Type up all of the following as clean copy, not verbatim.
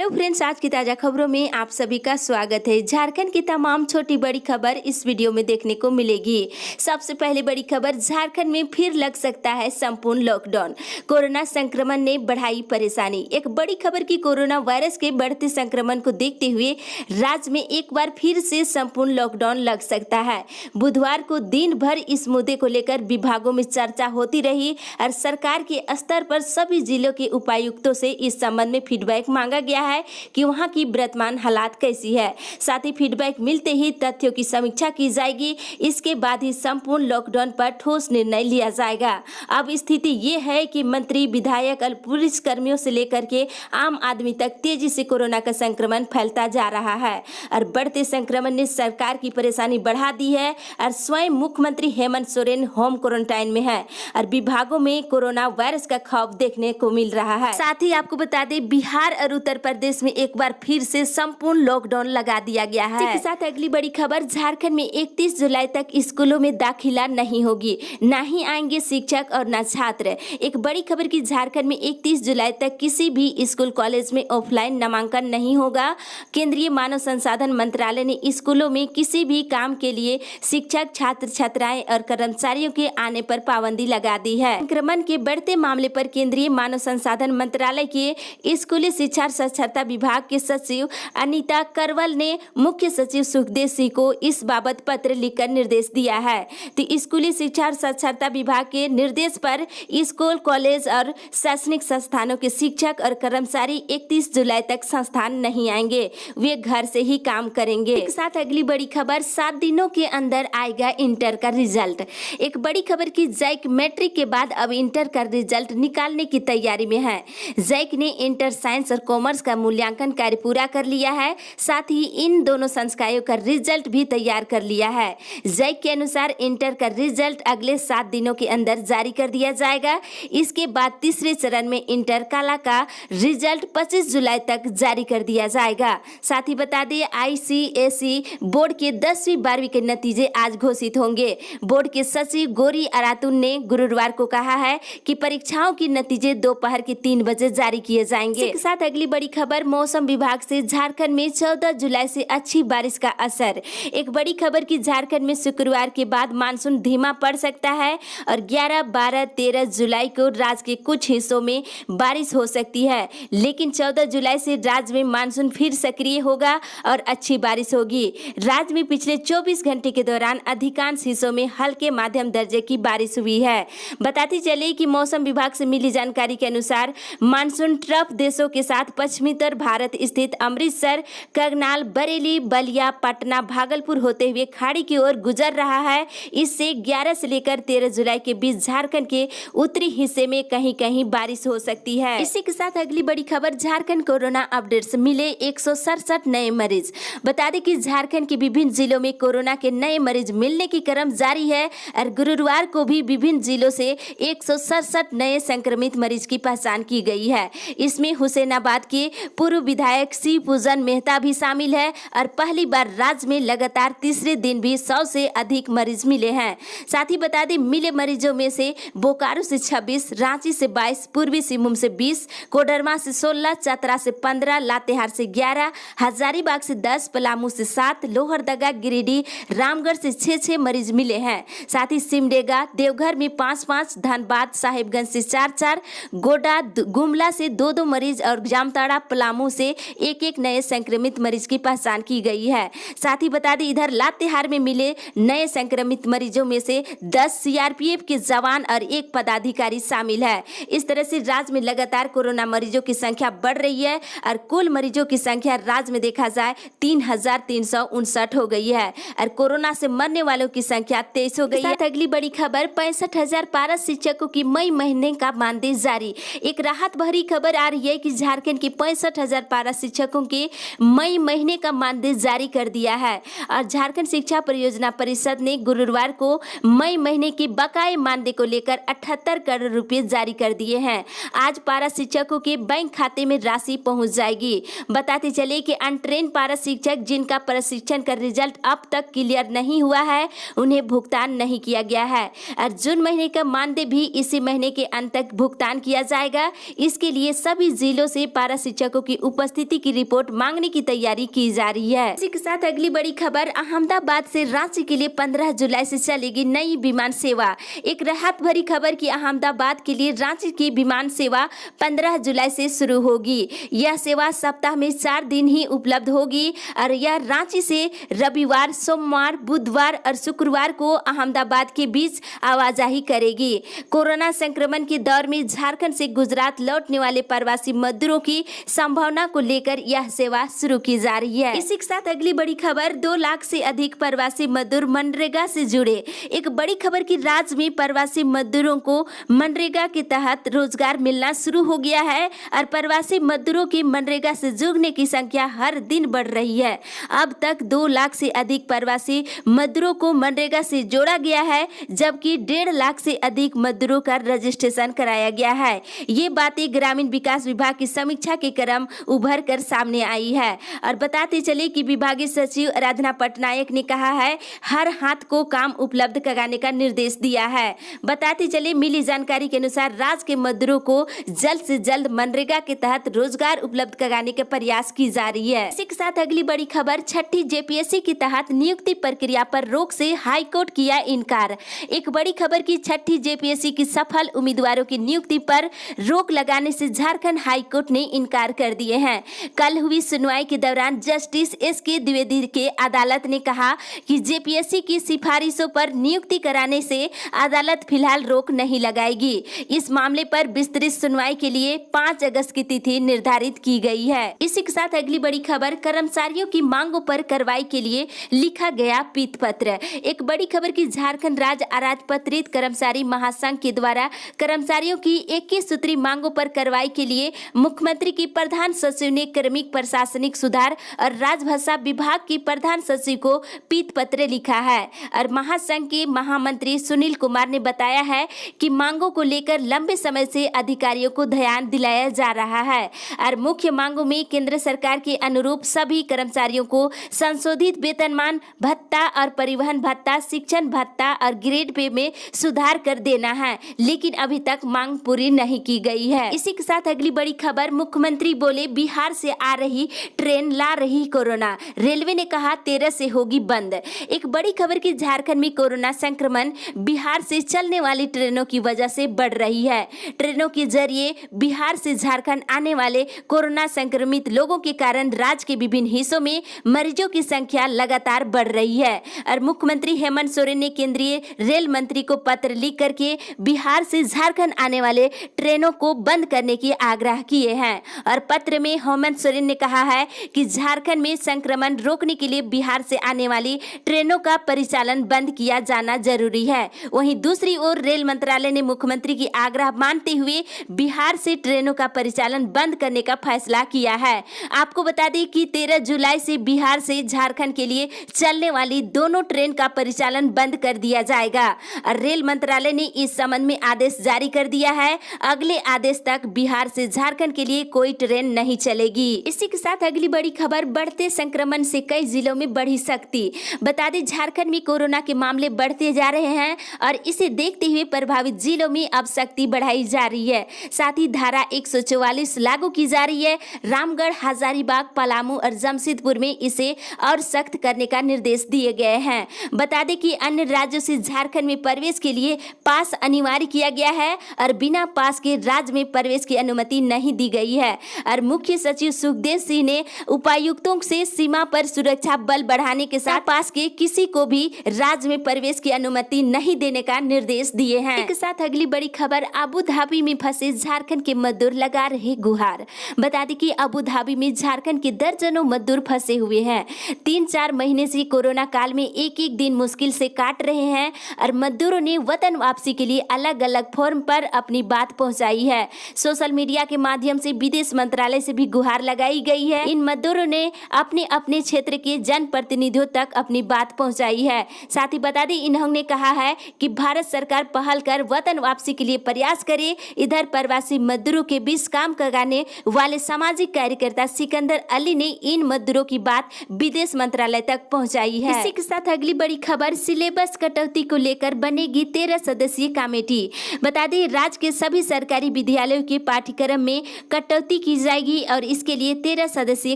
Hello friends, आज की ताज़ा खबरों में आप सभी का स्वागत है। झारखंड की तमाम छोटी बड़ी खबर इस वीडियो में देखने को मिलेगी। सबसे पहले बड़ी खबर, झारखंड में फिर लग सकता है संपूर्ण लॉकडाउन। कोरोना संक्रमण ने बढ़ाई परेशानी। एक बड़ी खबर की कोरोना वायरस के बढ़ते संक्रमण को देखते हुए राज्य में एक बार फिर से संपूर्ण लॉकडाउन लग सकता है। बुधवार को दिन भर इस मुद्दे को लेकर विभागों में चर्चा होती रही और सरकार के स्तर पर सभी जिलों के उपायुक्तों से इस संबंध में फीडबैक मांगा गया है कि वहां की वर्तमान हालात कैसी है। साथ ही फीडबैक मिलते ही तथ्यों की समीक्षा की जाएगी। इसके बाद ही संपूर्ण लॉकडाउन पर ठोस निर्णय लिया जाएगा। अब स्थिति ये है कि मंत्री, विधायक और पुलिस कर्मियों से लेकर के आम आदमी तक तेजी से कोरोना का संक्रमण फैलता जा रहा है और बढ़ते संक्रमण ने सरकार की परेशानी बढ़ा दी है और स्वयं मुख्यमंत्री हेमंत सोरेन होम क्वारंटाइन में है और विभागों में कोरोना वायरस का खौफ देखने को मिल रहा है। साथ ही आपको बता दें, बिहार और उत्तर प्रदेश में एक बार फिर से संपूर्ण लॉकडाउन लगा दिया गया है। इसके साथ अगली बड़ी खबर, झारखंड में 31 जुलाई तक स्कूलों में दाखिला नहीं होगी, न ही आएंगे शिक्षक और न छात्र। एक बड़ी खबर की झारखंड में 31 जुलाई तक किसी भी स्कूल कॉलेज में ऑफलाइन नामांकन नहीं होगा। केंद्रीय मानव संसाधन मंत्रालय ने स्कूलों में किसी भी काम के लिए शिक्षक, छात्र छात्राएं और कर्मचारियों के आने पर पाबंदी लगा दी है। संक्रमण के बढ़ते मामले पर केंद्रीय मानव संसाधन मंत्रालय के स्कूली शिक्षा साक्षरता विभाग के सचिव अनीता करवल ने मुख्य सचिव सुखदेव सिंह को इस बाबत पत्र लिखकर निर्देश दिया है। तो स्कूली शिक्षा और साक्षरता विभाग के निर्देश पर स्कूल, कॉलेज और शैक्षणिक संस्थानों के शिक्षक और कर्मचारी 31 जुलाई तक संस्थान नहीं आएंगे, वे घर से ही काम करेंगे। एक साथ अगली बड़ी खबर, 7 दिनों के अंदर आएगा इंटर का रिजल्ट। एक बड़ी खबर की जैक मैट्रिक के बाद अब इंटर का रिजल्ट निकालने की तैयारी में है। जैक ने इंटर साइंस और कॉमर्स का मूल्यांकन कार्य पूरा कर लिया है। साथ ही इन दोनों संकायों का रिजल्ट भी तैयार कर लिया है। जैक के अनुसार इंटर का रिजल्ट अगले 7 दिनों के अंदर जारी कर दिया जाएगा। इसके बाद तीसरे चरण में इंटर कला का रिजल्ट 25 जुलाई तक जारी कर दिया जाएगा। साथ ही बता दें, आईसीएसई बोर्ड के 10वीं 12वीं के नतीजे आज घोषित होंगे। बोर्ड के सचिव गौरी अरातुन ने गुरुवार को कहा है कि परीक्षाओं के नतीजे दोपहर के 3 बजे जारी किए जाएंगे। इसके साथ अगली बड़ी खबर, मौसम विभाग से झारखंड में 14 जुलाई से अच्छी बारिश का असर। एक बड़ी खबर की झारखंड में शुक्रवार के बाद मानसून धीमा पड़ सकता है और 11, 12, 13 जुलाई को राज्य के कुछ हिस्सों में बारिश हो सकती है, लेकिन 14 जुलाई से राज्य में मानसून फिर सक्रिय होगा और अच्छी बारिश होगी। राज्य में पिछले 24 घंटे के दौरान अधिकांश हिस्सों में हल्के माध्यम दर्जे की बारिश हुई है। बताते चले कि मौसम विभाग से मिली जानकारी के अनुसार मानसून ट्रफ देशों के साथ पश्चिमोत्तर भारत स्थित अमृतसर, करनाल, बरेली, बलिया, पटना, भागलपुर होते हुए खाड़ी की ओर गुजर रहा है। इससे 11 से लेकर 13 जुलाई के बीच झारखंड के उत्तरी हिस्से में कहीं कहीं बारिश हो सकती है। इसी के साथ अगली बड़ी खबर, झारखंड कोरोना अपडेट्स, मिले 167 नए मरीज। बता दें कि झारखंड के विभिन्न जिलों में कोरोना के नए मरीज मिलने की क्रम जारी है और गुरुवार को भी विभिन्न जिलों से 167 नए संक्रमित मरीज की पहचान की गई है। इसमें हुसैनाबाद के पूर्व विधायक शिव पूजन मेहता भी शामिल है और पहली बार राज्य में लगातार तीसरे दिन भी 100 से अधिक मरीज मिले हैं। साथ ही बता दें, मिले मरीजों में से बोकारो से 26, रांची से 22, पूर्वी सिंहभूम से 20, कोडरमा से 16, चतरा से 15, लातेहार से 11, हजारीबाग से 10, पलामू से 7, लोहरदगा, गिरिडीह, रामगढ़ से 6 मरीज मिले हैं। साथ ही सिमडेगा, देवघर में 5, धनबाद, साहिबगंज से 4, गोड्डा, गुमला से 2 मरीज और जामताड़ा, पलामू से 1 नए संक्रमित मरीज की पहचान की गई है। साथ ही बता दें, इधर लातेहार में मिले नए संक्रमित मरीजों में से 10 सीआरपीएफ के जवान और 1 पदाधिकारी शामिल है। इस तरह से राज्य में लगातार कोरोना मरीजों की संख्या बढ़ रही है और कुल मरीजों की संख्या राज्य में देखा जाए 3359 हो गई है और कोरोना से मरने वालों की संख्या 23 हो गई है। अगली बड़ी खबर, 65,000 पारा शिक्षकों की मई महीने का मानदेय जारी। एक राहत भरी खबर आ रही है कि झारखंड के 65,000 पारा शिक्षकों के मई महीने का मानदेय जारी कर दिया है और झारखंड शिक्षा परियोजना परिषद ने गुरुवार को मई महीने के बकाये मानदेय को लेकर 78 करोड़ रुपए जारी कर दिए हैं। आज पारा शिक्षकों के बैंक खाते में राशि पहुंच जाएगी। बताते चले कि अनट्रेन पारा शिक्षक जिनका प्रशिक्षण का रिजल्ट अब तक क्लियर नहीं हुआ है, उन्हें भुगतान नहीं किया गया है और जून महीने का मानदेय भी इसी महीने के अंत तक भुगतान किया जाएगा। इसके लिए सभी जिलों से पारा शिक्षकों शिक्षकों की उपस्थिति की रिपोर्ट मांगने की तैयारी की जा रही है। इसी के साथ अगली बड़ी खबर, अहमदाबाद से रांची के लिए 15 जुलाई से चलेगी नई विमान सेवा। एक राहत भरी खबर कि अहमदाबाद के लिए रांची की विमान सेवा 15 जुलाई से शुरू होगी। यह सेवा सप्ताह में 4 दिन ही उपलब्ध होगी और यह रांची से रविवार, सोमवार, बुधवार और शुक्रवार को अहमदाबाद के बीच आवाजाही करेगी। कोरोना संक्रमण के दौर में झारखंड से गुजरात लौटने वाले प्रवासी मजदूरों की संभावना को लेकर यह सेवा शुरू की जा रही है। इसी के साथ अगली बड़ी खबर, 2 लाख से अधिक प्रवासी मजदूर मनरेगा से जुड़े। एक बड़ी खबर की राज्य में प्रवासी मजदूरों को मनरेगा के तहत रोजगार मिलना शुरू हो गया है और प्रवासी मजदूरों की मनरेगा से जुड़ने की संख्या हर दिन बढ़ रही है। अब तक 2 लाख से अधिक प्रवासी मजदूरों को मनरेगा से जोड़ा गया है, जबकि 1.5 लाख से अधिक मजदूरों का रजिस्ट्रेशन कराया गया है। ये बातें ग्रामीण विकास विभाग की समीक्षा के क्रम उभर कर सामने आई है। और बताते चले कि विभागीय सचिव आराधना पटनायक ने कहा है, हर हाथ को काम उपलब्ध कराने का निर्देश दिया है। बताते चले मिली जानकारी के अनुसार राज्य के मजदूरों को जल्द से जल्द मनरेगा के तहत रोजगार उपलब्ध कराने के प्रयास की जा रही है। इसी के साथ अगली बड़ी खबर, 6ठी जेपीएससी के तहत नियुक्ति प्रक्रिया पर रोक से हाईकोर्ट किया इनकार। एक बड़ी खबर की 6ठी जेपीएससी की सफल उम्मीदवारों की नियुक्ति पर रोक लगाने से झारखंड हाईकोर्ट ने इनकार कर दिए हैं। कल हुई सुनवाई के दौरान जस्टिस एसके द्विवेदी के अदालत ने कहा कि जेपीएससी की सिफारिशों पर नियुक्ति कराने से अदालत फिलहाल रोक नहीं लगाएगी। इस मामले पर विस्तृत सुनवाई के लिए 5 अगस्त की तिथि निर्धारित की गई है। इसी के साथ अगली बड़ी खबर, कर्मचारियों की मांगों पर कार्रवाई के लिए लिखा गया पीत पत्र। एक बड़ी खबर की झारखंड राज्य अराजपत्रित कर्मचारी महासंघ के द्वारा कर्मचारियों की 21 सूत्री मांगों पर कार्रवाई के लिए मुख्यमंत्री की प्रधान सचिव ने कार्मिक प्रशासनिक सुधार और राजभाषा विभाग की प्रधान सचिव को पीत पत्र लिखा है। और महासंघ के महामंत्री सुनील कुमार ने बताया है कि मांगों को लेकर लंबे समय से अधिकारियों को ध्यान दिलाया जा रहा है और मुख्य मांगों में केंद्र सरकार के अनुरूप सभी कर्मचारियों को संशोधित वेतनमान भत्ता और परिवहन भत्ता, शिक्षण भत्ता और ग्रेड पे में सुधार कर देना है, लेकिन अभी तक मांग पूरी नहीं की गई है। इसी के साथ अगली बड़ी खबर, मुख्यमंत्री बोले बिहार से आ रही ट्रेन ला रही कोरोना, रेलवे ने कहा 13 से होगी बंद। एक बड़ी खबर की झारखंड में कोरोना संक्रमण बिहार से चलने वाली ट्रेनों की वजह से बढ़ रही है। ट्रेनों के जरिए बिहार से झारखंड आने वाले कोरोना संक्रमित लोगों के कारण राज्य के विभिन्न हिस्सों में मरीजों की संख्या लगातार बढ़ रही है। और मुख्यमंत्री हेमंत सोरेन ने केंद्रीय रेल मंत्री को पत्र लिख करके बिहार से झारखंड आने वाले ट्रेनों को बंद करने की आग्रह किए हैं। और पत्र में हेमंत सोरेन ने कहा है कि झारखंड में संक्रमण रोकने के लिए बिहार से आने वाली ट्रेनों का परिचालन बंद किया जाना जरूरी है। वहीं दूसरी ओर रेल मंत्रालय ने मुख्यमंत्री की आग्रह मानते हुए बिहार से ट्रेनों का परिचालन बंद करने का फैसला किया है। आपको बता दें कि 13 जुलाई से बिहार से झारखंड के लिए चलने वाली दोनों ट्रेन का परिचालन बंद कर दिया जाएगा। और रेल मंत्रालय ने इस संबंध में आदेश जारी कर दिया है। अगले आदेश तक बिहार से झारखंड के लिए कोई ट्रेन नहीं चलेगी। इसी के साथ अगली बड़ी खबर, बढ़ते संक्रमण से कई जिलों में बढ़ी सख्ती। बता दें झारखंड में कोरोना के मामले बढ़ते जा रहे हैं और इसे देखते हुए प्रभावित जिलों में अब सख्ती बढ़ाई जा रही है। साथ ही धारा 144 लागू की जा रही है। रामगढ़, हजारीबाग, पलामू और जमशेदपुर में इसे और सख्त करने का निर्देश दिए गए हैं। बता दें कि अन्य राज्यों से झारखंड में प्रवेश के लिए पास अनिवार्य किया गया है और बिना पास के राज्य में प्रवेश की अनुमति नहीं दी गई है। और मुख्य सचिव सुखदेव सिंह ने उपायुक्तों से सीमा पर सुरक्षा बल बढ़ाने के साथ पास के किसी को भी राज्य में प्रवेश की अनुमति नहीं देने का निर्देश दिए हैं। इसके साथ अगली बड़ी खबर, अबू धाबी में फंसे झारखंड के मजदूर लगा रहे गुहार। बता दें कि अबू धाबी में झारखंड के दर्जनों मजदूर फंसे हुए हैं। 3-4 महीने से कोरोना काल में एक एक दिन मुश्किल से काट रहे हैं और मजदूरों ने वतन वापसी के लिए अलग अलग फोरम पर अपनी बात पहुंचाई है। सोशल मीडिया के माध्यम से विदेश मंत्रालय से भी गुहार लगाई गई है। इन मजदूरों ने अपने अपने क्षेत्र के जनप्रतिनिधियों तक अपनी बात पहुंचाई है। साथ ही बता दें इन्होंने कहा है कि भारत सरकार पहल कर वतन वापसी के लिए प्रयास करे। इधर प्रवासी मजदूरों के बीच काम कराने वाले सामाजिक कार्यकर्ता सिकंदर अली ने इन मजदूरों की बात विदेश मंत्रालय तक पहुंचाई है। इसी के साथ अगली बड़ी खबर, सिलेबस कटौती को लेकर बनेगी 13 सदस्यीय कमेटी। बता दें राज्य के सभी सरकारी विद्यालयों के पाठ्यक्रम में कटौती की जाएगी और इसके लिए 13 सदस्यीय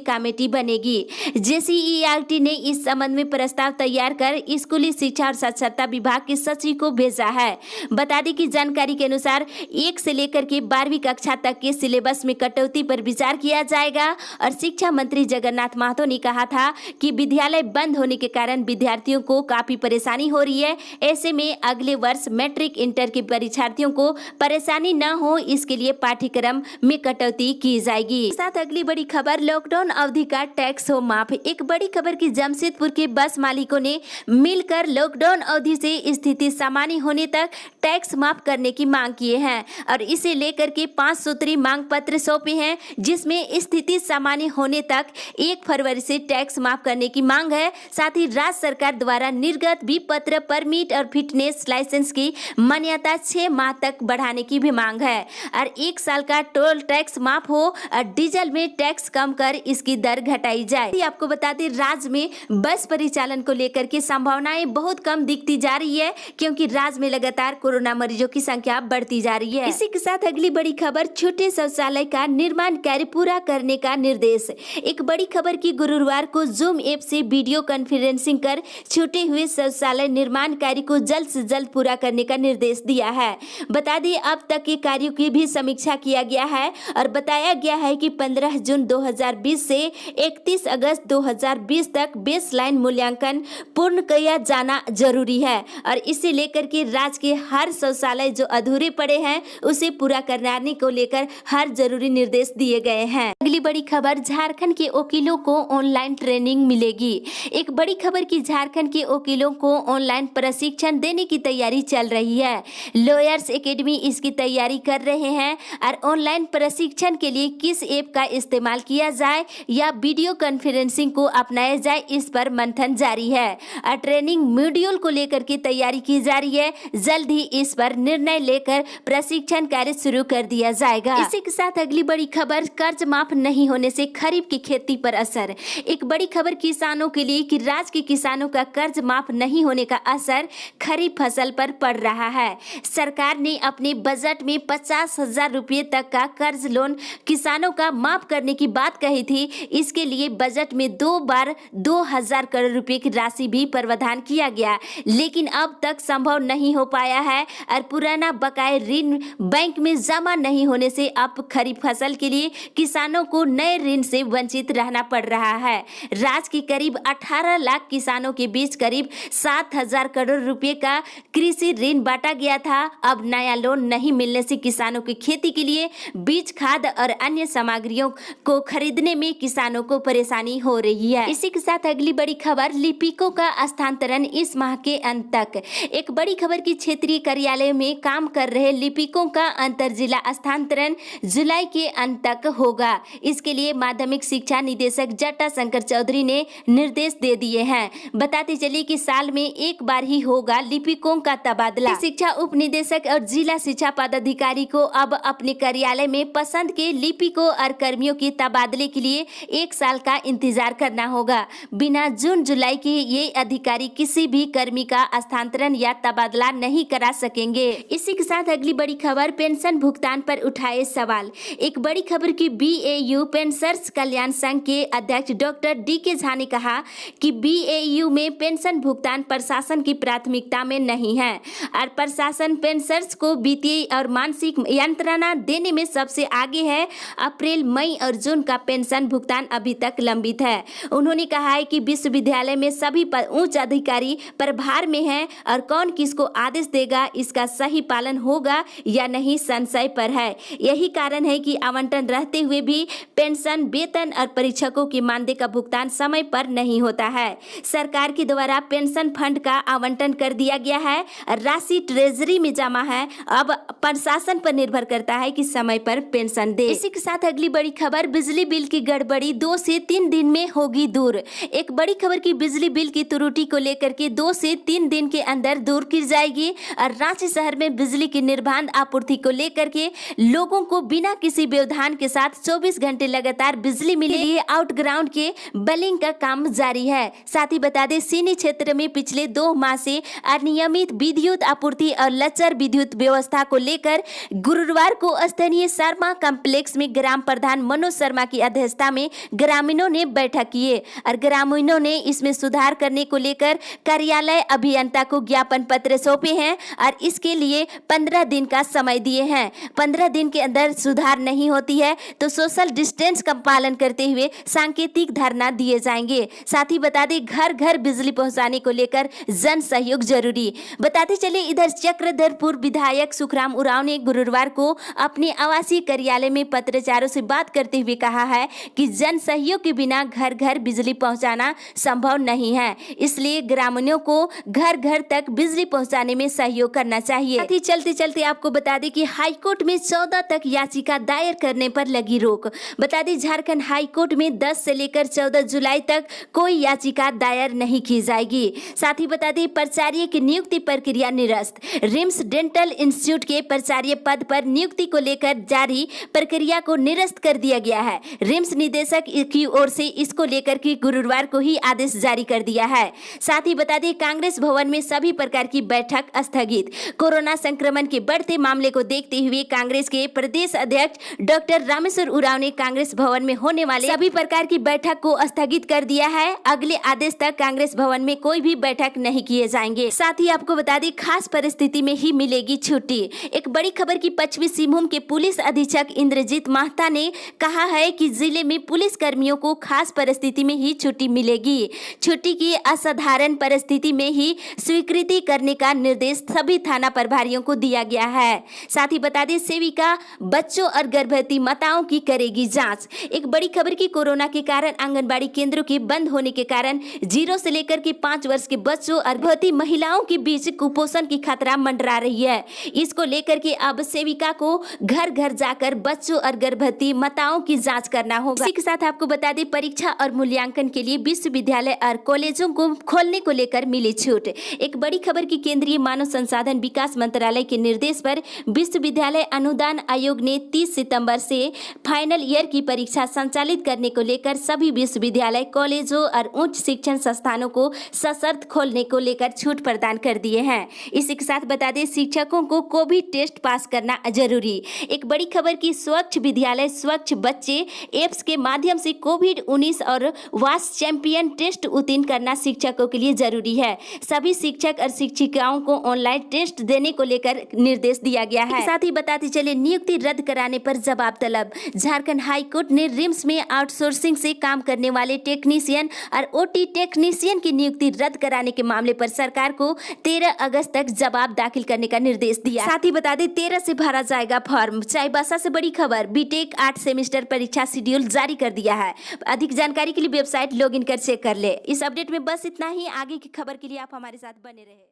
कमेटी बनेगी। JCERT ने इस संबंध में प्रस्ताव तैयार कर स्कूली शिक्षा और साक्षरता विभाग के सचिव को भेजा है। बता दें कि जानकारी के अनुसार 1 से लेकर के 12वीं कक्षा तक के सिलेबस में कटौती पर विचार किया जाएगा और शिक्षा मंत्री जगन्नाथ महतो ने कहा था कि विद्यालय बंद होने के कारण विद्यार्थियों को काफी परेशानी हो रही है। ऐसे में अगले वर्ष मैट्रिक इंटर के परीक्षार्थियों को परेशानी न हो, इसके लिए पाठ्यक्रम में कटौती की जाएगी। साथ अगली बड़ी खबर, लॉकडाउन अवधि का टैक्स हो माफ। एक बड़ी खबर की जमशेदपुर के बस मालिकों ने मिलकर लॉकडाउन अवधि से स्थिति सामान्य होने तक टैक्स माफ करने की मांग किए हैं और इसे लेकर के 5 सूत्री मांग पत्र सौंपे हैं, जिसमें स्थिति सामान्य होने तक 1 फरवरी से टैक्स माफ करने की मांग है। साथ ही राज्य सरकार द्वारा निर्गत विपत्र, परमिट और फिटनेस लाइसेंस की मान्यता 6 माह तक बढ़ाने की भी मांग है और 1 साल का टोल टैक्स माफ हो और डीजल में टैक्स कम कर इसकी दर घटाई जाए। आपको बता दें, राज्य में बस परिचालन को लेकर के संभावनाएं बहुत कम दिखती जा रही है, क्योंकि राज्य में लगातार कोरोना मरीजों की संख्या बढ़ती जा रही है। इसी के साथ अगली बड़ी खबर, छोटे शौचालय का निर्माण कार्य पूरा करने का निर्देश। एक बड़ी खबर की गुरुवार को जूम ऐप से वीडियो कॉन्फ्रेंसिंग कर छूटे हुए शौचालय निर्माण कार्य को जल्द से जल्द पूरा करने का निर्देश दिया है। बता दें, अब तक के कार्यों की भी समीक्षा किया गया है और बताया गया है कि 15 जून 2020 से 31 अगस्त 2020 तक बेसलाइन मूल्यांकन पूर्ण किया जाना जरूरी है और इसे लेकर के राज्य के हर शौचालय जो अधूरे पड़े हैं उसे पूरा कराने को लेकर हर जरूरी निर्देश दिए गए हैं। अगली बड़ी खबर, झारखंड के वकीलों को ऑनलाइन ट्रेनिंग मिलेगी। एक बड़ी खबर की झारखंड के वकीलों को ऑनलाइन प्रशिक्षण देने की तैयारी चल रही है। लॉयर्स एकेडमी इसकी तैयारी कर रहे हैं और ऑनलाइन प्रशिक्षण के लिए किस ऐप का इस्तेमाल किया जाए या वीडियो कॉन्फ्रेंसिंग को अपनाया जाए, इस पर मंथन जारी है और ट्रेनिंग मॉड्यूल को लेकर के तैयारी की जा रही है। जल्द ही इस पर निर्णय लेकर प्रशिक्षण कार्य शुरू कर दिया जाएगा। इसी के साथ अगली बड़ी खबर, कर्ज माफ नहीं होने से खरीफ की खेती पर असर। एक बड़ी खबर किसानों के लिए कि राज्य के किसानों का कर्ज माफ नहीं होने का असर खरीफ फसल पर पड़ रहा है। सरकार ने अपने बजट में 50,000 रुपये तक का कर्ज लोन किसानों का माफ करने की बात कही थी। इसके लिए बजट में 2 बार 2,000 करोड़ रुपए की राशि भी प्रावधान किया गया, लेकिन अब तक संभव नहीं हो पाया है और पुराना बकाया ऋण बैंक में जमा नहीं होने से अब खरीफ फसल के लिए किसानों को नए ऋण से वंचित रहना पड़ रहा है। राज्य के करीब 18 लाख किसानों के बीच करीब 7,000 करोड़ रुपए का कृषि ऋण बांटा गया था। अब नया लोन नहीं मिलने से किसानों की खेती के लिए बीज, खाद और अन्य सामग्रियों को खरीदने में किसानों को परेशानी हो रही है। इसी के साथ अगली बड़ी खबर, लिपिकों का स्थानांतरण इस माह के अंत तक। एक बड़ी खबर की क्षेत्रीय कार्यालय में काम कर रहे लिपिकों का अंतर जिला स्थानांतरण जुलाई के अंत तक होगा। इसके लिए माध्यमिक शिक्षा निदेशक जटा शंकर चौधरी ने निर्देश दे दिए हैं। बताते चलिए कि साल में एक बार ही होगा लिपिकों का तबादला। शिक्षा उप निदेशक और जिला शिक्षा पदाधिकारी को अब अपने कार्यालय में पसंद के लिपिकों और कर्मियों के तबादले के लिए 1 साल का इंतजार करना होगा। बिना जून जुलाई के ये अधिकारी किसी भी कर्मी का स्थानांतरण या तबादला नहीं करा सकेंगे। इसी के साथ अगली बड़ी खबर, पेंशन भुगतान पर उठाए सवाल। एक बड़ी खबर की BAU पेंशनर्स कल्याण संघ के अध्यक्ष डॉक्टर DK झा ने कहा कि BAU में पेंशन भुगतान प्रशासन की प्राथमिकता में नहीं है और प्रशासन पेंशनर्स को वित्तीय और मानसिक यंत्रणा देने में सबसे आगे है। अप्रैल, मई और जून का पेंशन भुगतान अभी तक लंबित है। उन्होंने कहा है कि विश्वविद्यालय में सभी उच्च अधिकारी प्रभार में हैं और कौन किसको आदेश देगा, इसका सही पालन होगा या नहीं संशय पर है। यही कारण है कि आवंटन रहते हुए भी पेंशन, वेतन और परीक्षकों के मानदेय का भुगतान समय पर नहीं होता है। सरकार के द्वारा पेंशन फंड का आवंटन कर दिया गया है, राशि ट्रेजरी में जमा है। अब प्रशासन पर निर्भर करता है कि समय पर पेंशन दे। इसी के साथ अगली बड़ी खबर, बिजली बिल की गड़बड़ी 2 से 3 दिन में होगी दूर। एक बड़ी खबर की बिजली बिल की त्रुटि को लेकर के 2 से 3 दिन के अंदर दूर की जाएगी और रांची शहर में बिजली की निर्बाध आपूर्ति को लेकर के लोगों को बिना किसी व्यवधान के साथ 24 24 घंटे लगातार बिजली मिले लिए आउटग्राउंड के बलिंग का काम जारी है। साथ ही बता दें सीनी क्षेत्र में पिछले 2 माह से अनियमित विद्युत आपूर्ति और लचर विद्युत व्यवस्था को लेकर गुरुवार को स्थानीय शर्मा कॉम्प्लेक्स में ग्राम प्रधान मनोज शर्मा की अध्यक्षता में ग्रामीणों ने बैठक किए और ग्रामीणों ने इसमें सुधार करने को लेकर कार्यालय अभियंता को ज्ञापन पत्र सौंपे हैं और इसके लिए 15 दिन का समय दिए हैं। 15 दिन के अंदर सुधार नहीं होती है तो सोशल डिस्टेंस का पालन करते हुए सांकेतिक धरना दिए जाएंगे। साथ ही बता दें घर घर बिजली पहुंचाने को लेकर जन सहयोग जरूरी। बताते चले इधर चक्रधरपुर विधायक सुखराम उरांव ने गुरुवार को अपने आवासीय कार्यालय में पत्रकारों से बात करते हुए कहा है कि जन सहयोग के बिना घर घर बिजली पहुंचाना संभव नहीं है, इसलिए ग्रामीणों को घर घर तक बिजली पहुंचाने में सहयोग करना चाहिए। साथ ही चलते चलते आपको बता दें कि हाईकोर्ट में 14 तक याचिका दायर करने पर लगी रोक। बता दें झारखंड हाईकोर्ट में 10 से लेकर 14 जुलाई तक कोई याचिका दायर नहीं की जाएगी। साथ ही बता दें प्राचार्य की नियुक्ति प्रक्रिया निरस्त। रिम्स डेंटल इंस्टीट्यूट के प्राचार्य पद पर नियुक्ति को लेकर जारी प्रक्रिया को निरस्त कर दिया गया है। रिम्स निदेशक की ओर से इसको लेकर के गुरुवार को ही आदेश जारी कर दिया है। साथ ही बता दें कांग्रेस भवन में सभी प्रकार की बैठक स्थगित। कोरोना संक्रमण के बढ़ते मामले को देखते हुए कांग्रेस के प्रदेश अध्यक्ष डॉक्टर रामेश्वर उरांव ने कांग्रेस भवन में होने वाले सभी प्रकार की बैठक को स्थगित कर दिया है। अगले आदेश तक कांग्रेस भवन में कोई भी बैठक नहीं किए जाएंगे। साथ ही आपको बता दें खास परिस्थिति में ही मिलेगी छुट्टी। एक बड़ी खबर की पश्चिमी सिंहभूम के पुलिस अधीक्षक इंद्रजीत महता ने कहा है कि जिले में पुलिस कर्मियों को खास परिस्थिति में ही छुट्टी मिलेगी। छुट्टी की असाधारण परिस्थिति में ही स्वीकृति करने का निर्देश सभी थाना प्रभारियों को दिया गया है। साथ ही बता दें सेविका बच्चों और गर्भवती माताओं की करेगी जांच। एक बड़ी खबर की कोरोना के कारण आंगनबाड़ी केंद्रों के बंद होने के कारण 0 से लेकर के 5 वर्ष के बच्चों और गर्भवती महिलाओं के बीच कुपोषण की खतरा मंडरा रही है। इसको लेकर के अब सेविका को घर घर जाकर बच्चों और गर्भवती माताओं की जांच करना होगा। इसी के साथ आपको बता दें परीक्षा और मूल्यांकन के लिए विश्वविद्यालय और कॉलेजों को खोलने को लेकर मिली छूट। एक बड़ी खबर की केंद्रीय मानव संसाधन विकास मंत्रालय के निर्देश पर विश्वविद्यालय अनुदान आयोग ने 30 सितंबर से फाइनल ईयर की परीक्षा संचालित करने को लेकर सभी विश्वविद्यालय कॉलेजों और उच्च शिक्षण संस्थानों को सशर्त खोलने को लेकर छूट प्रदान कर दिए हैं। इसी के साथ बता दें शिक्षकों को कोविड टेस्ट पास करना जरूरी। एक बड़ी खबर की स्वच्छ विद्यालय स्वच्छ बच्चे एप्स के माध्यम से कोविड-19 और वास चैंपियन टेस्ट उत्तीर्ण करना शिक्षकों के लिए जरूरी है। सभी शिक्षक और शिक्षिकाओं को ऑनलाइन टेस्ट देने को लेकर निर्देश दिया गया है। साथ ही बताते चले नियुक्ति रद्द कराने पर जवाब तलब। झारखंड हाईकोर्ट ने रिम्स में आउटसोर्सिंग से काम करने वाले टेक्नीशियन और ओटी टेक्नीशियन की नियुक्ति रद्द कराने के मामले पर सरकार को 13 अगस्त तक जवाब दाखिल करने का निर्देश दिया। साथ ही बता दें 13 से भरा जाएगा फॉर्म। चाईबासा से बड़ी खबर बीटेक 8 सेमेस्टर परीक्षा शेड्यूल जारी कर दिया है। अधिक जानकारी के लिए वेबसाइट लॉगिन कर चेक कर ले। इस अपडेट में बस इतना ही। आगे की खबर के लिए आप हमारे साथ बने रहे।